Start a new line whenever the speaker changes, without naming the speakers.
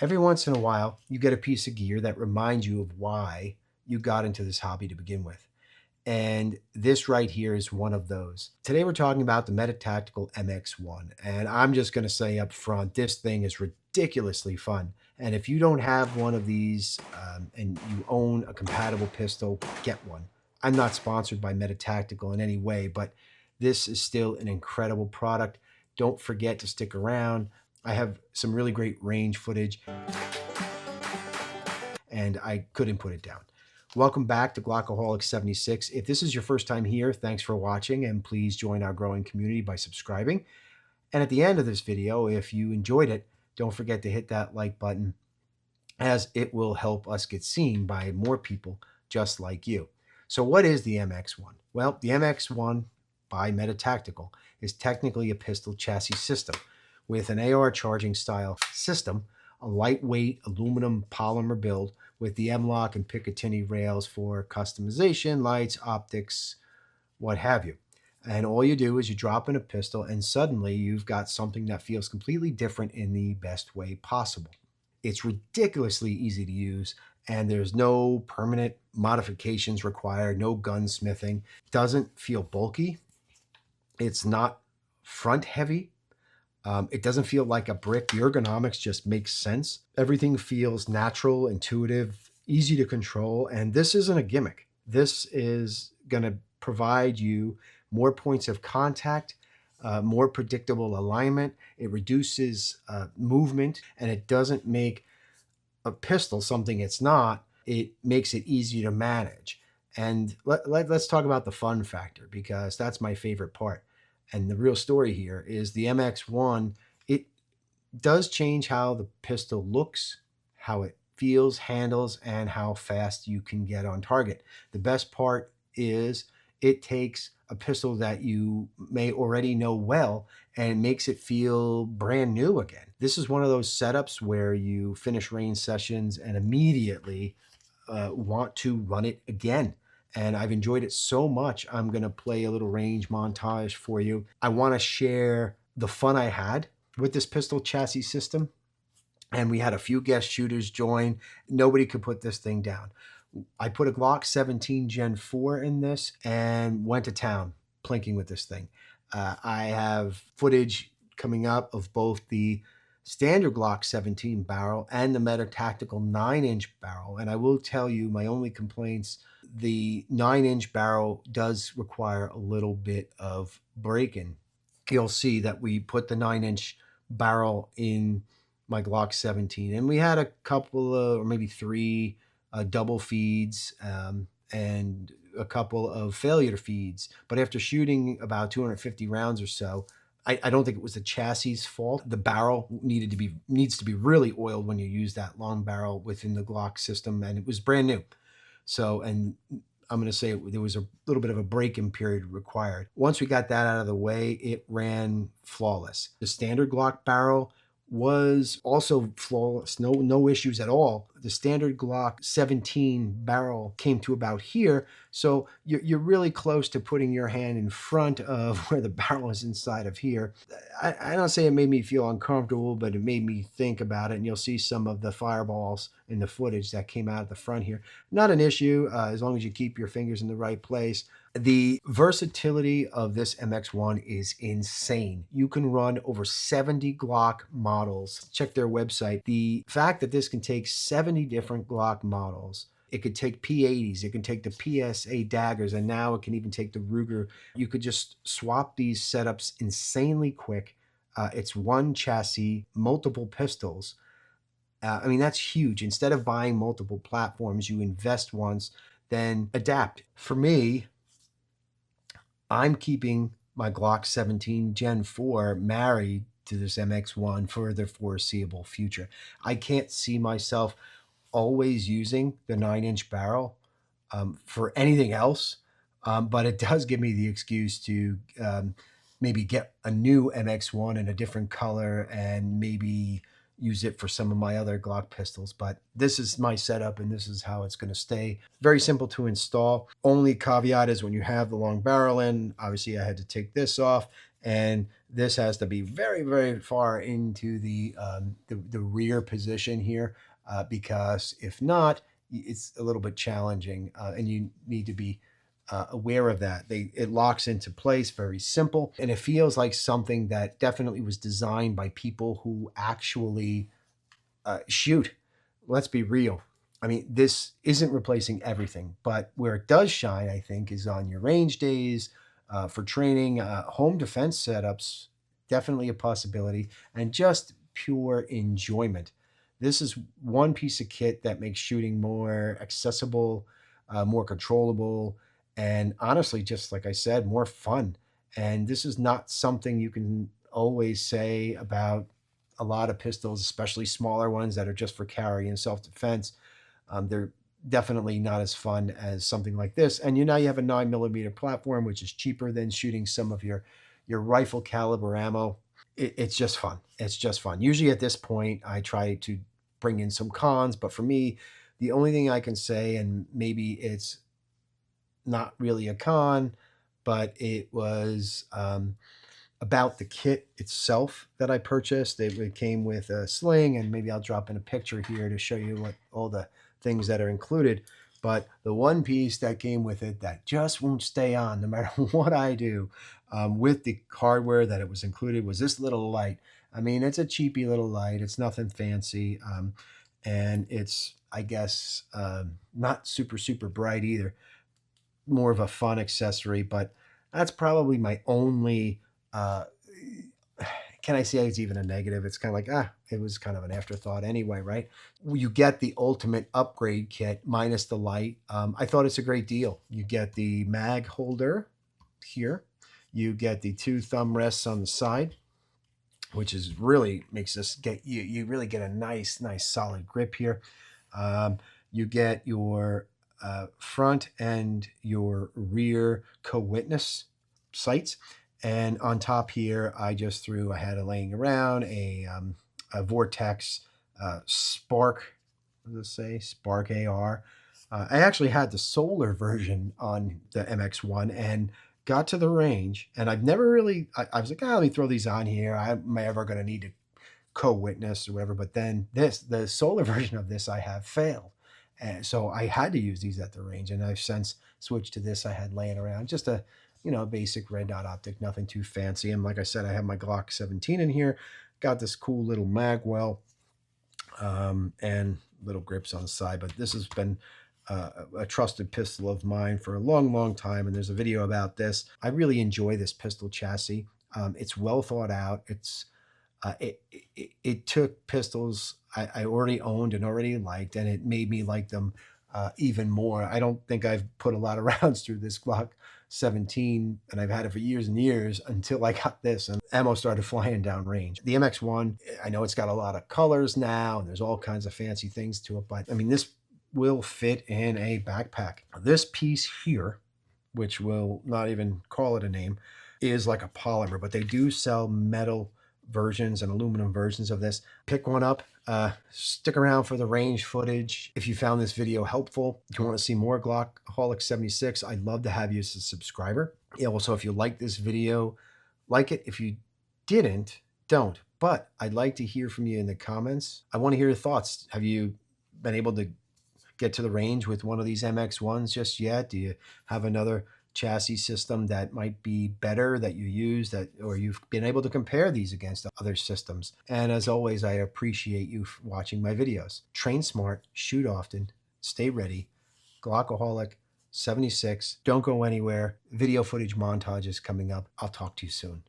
Every once in a while, you get a piece of gear that reminds you of why you got into this hobby to begin with. And this right here is one of those. Today, we're talking about the Metatactical MX1. And I'm just going to say up front, this thing is ridiculously fun. And if you don't have one of these and you own a compatible pistol, get one. I'm not sponsored by Metatactical in any way, but this is still an incredible product. Don't forget to stick around. I have some really great range footage, and I couldn't put it down. Welcome back to Glockaholic 76. If this is your first time here, thanks for watching, and please join our growing community by subscribing. And at the end of this video, if you enjoyed it, don't forget to hit that like button, as it will help us get seen by more people just like you. So what is the MX1? Well, the MX1 by Metatactical is technically a pistol chassis system with an AR charging style system, a lightweight aluminum polymer build with the M-LOK and Picatinny rails for customization, lights, optics, what have you. And all you do is you drop in a pistol and suddenly you've got something that feels completely different in the best way possible. It's ridiculously easy to use, and there's no permanent modifications required, no gunsmithing. It doesn't feel bulky. It's not front heavy. It doesn't feel like a brick. The ergonomics just makes sense. Everything feels natural, intuitive, easy to control. And this isn't a gimmick. This is going to provide you more points of contact, more predictable alignment. It reduces movement, and it doesn't make a pistol something it's not. It makes it easy to manage. And let's talk about the fun factor, because that's my favorite part. And the real story here is the MX1, it does change how the pistol looks, how it feels, handles, and how fast you can get on target. The best part is it takes a pistol that you may already know well and makes it feel brand new again. This is one of those setups where you finish range sessions and immediately want to run it again. And I've enjoyed it so much, I'm going to play a little range montage for you. I want to share the fun I had with this pistol chassis system. And we had a few guest shooters join. Nobody could put this thing down. I put a Glock 17 Gen 4 in this and went to town plinking with this thing. I have footage coming up of both the standard Glock 17 barrel and the Metatactical 9-inch barrel. And I will tell you my only complaints, the 9-inch barrel does require a little bit of break-in. You'll see that we put the 9-inch barrel in my Glock 17, and we had a couple of, or maybe three double feeds and a couple of failure feeds. But after shooting about 250 rounds or so, I don't think it was the chassis' fault. The barrel needs to be really oiled when you use that long barrel within the Glock system, and it was brand new. So, and I'm going to say there was a little bit of a break-in period required. Once we got that out of the way, it ran flawless. The standard Glock barrel was also flawless, no issues at all. The standard Glock 17 barrel came to about here, so you're really close to putting your hand in front of where the barrel is inside of here. I don't say it made me feel uncomfortable, but it made me think about it, and you'll see some of the fireballs in the footage that came out of the front here. Not an issue, as long as you keep your fingers in the right place. The versatility of this MX1 is insane. You can run over 70 Glock models. Check their website. The fact that this can take 70 different Glock models, it could take P80s, it can take the PSA daggers, and now it can even take the Ruger. You could just swap these setups insanely quick. It's one chassis, multiple pistols. I mean, that's huge. Instead of buying multiple platforms, you invest once, then adapt. For me, I'm keeping my Glock 17 Gen 4 married to this MX1 for the foreseeable future. I can't see myself always using the 9-inch barrel for anything else, but it does give me the excuse to maybe get a new MX1 in a different color and maybe use it for some of my other Glock pistols. But this is my setup, and this is how it's going to stay. Very simple to install. Only caveat is when you have the long barrel in, obviously I had to take this off, And this has to be very, very far into the rear position here, because if not, it's a little bit challenging, and you need to be aware of that. It locks into place, very simple, and it feels like something that definitely was designed by people who actually shoot. Let's be real. I mean, this isn't replacing everything, but where it does shine, I think, is on your range days, for training, home defense setups, definitely a possibility, and just pure enjoyment. This is one piece of kit that makes shooting more accessible, more controllable, and honestly, just like I said, more fun. And this is not something you can always say about a lot of pistols, especially smaller ones that are just for carry and self-defense. They're definitely not as fun as something like this. And now you have a 9mm platform, which is cheaper than shooting some of your rifle caliber ammo. It's just fun. It's just fun. Usually at this point, I try to bring in some cons, but for me, the only thing I can say, and maybe it's not really a con, but it was about the kit itself that I purchased. It came with a sling, and maybe I'll drop in a picture here to show you what all the things that are included. But the one piece that came with it that just won't stay on no matter what I do, with the hardware that it was included, was this little light. I mean, it's a cheapy little light. It's nothing fancy. And it's, I guess, not super, super bright either. More of a fun accessory, but that's probably my only, uh, can I say it's even a negative? It's kind of like, it was kind of an afterthought anyway, right? You get the ultimate upgrade kit minus the light. I thought it's a great deal. You get the mag holder here. You get the two thumb rests on the side, which is really makes this get you really get a nice, nice solid grip here. Um, you get your front and your rear co-witness sights. And on top here, I had a laying around a Vortex Spark, what does it say? Spark AR. I actually had the solar version on the MX1 and got to the range. And I've never really, I was like, let me throw these on here. Am I ever going to need to co-witness or whatever? But then the solar version of this I have failed. And so I had to use these at the range, and I've since switched to this I had laying around. Just a, basic red dot optic, nothing too fancy. And like I said, I have my Glock 17 in here, got this cool little mag well, and little grips on the side. But this has been a trusted pistol of mine for a long, long time, and there's a video about this. I really enjoy this pistol chassis. It's well thought out. It took pistols I already owned and already liked, and it made me like them even more. I don't think I've put a lot of rounds through this Glock 17, and I've had it for years and years until I got this and ammo started flying down range. The MX1, I know it's got a lot of colors now, and there's all kinds of fancy things to it, but I mean, this will fit in a backpack. This piece here, which we'll not even call it a name, is like a polymer, but they do sell metal versions and aluminum versions of this. Pick one up. Stick around for the range footage. If you found this video helpful, if you want to see more Glockaholic 76, I'd love to have you as a subscriber. Also, if you like this video, like it. If you didn't, don't. But I'd like to hear from you in the comments. I want to hear your thoughts. Have you been able to get to the range with one of these MX1s just yet? Do you have another chassis system that might be better that you use, or you've been able to compare these against other systems? And as always, I appreciate you watching my videos. Train smart, shoot often, stay ready. Glockaholic 76. Don't go anywhere. Video footage montage is coming up. I'll talk to you soon.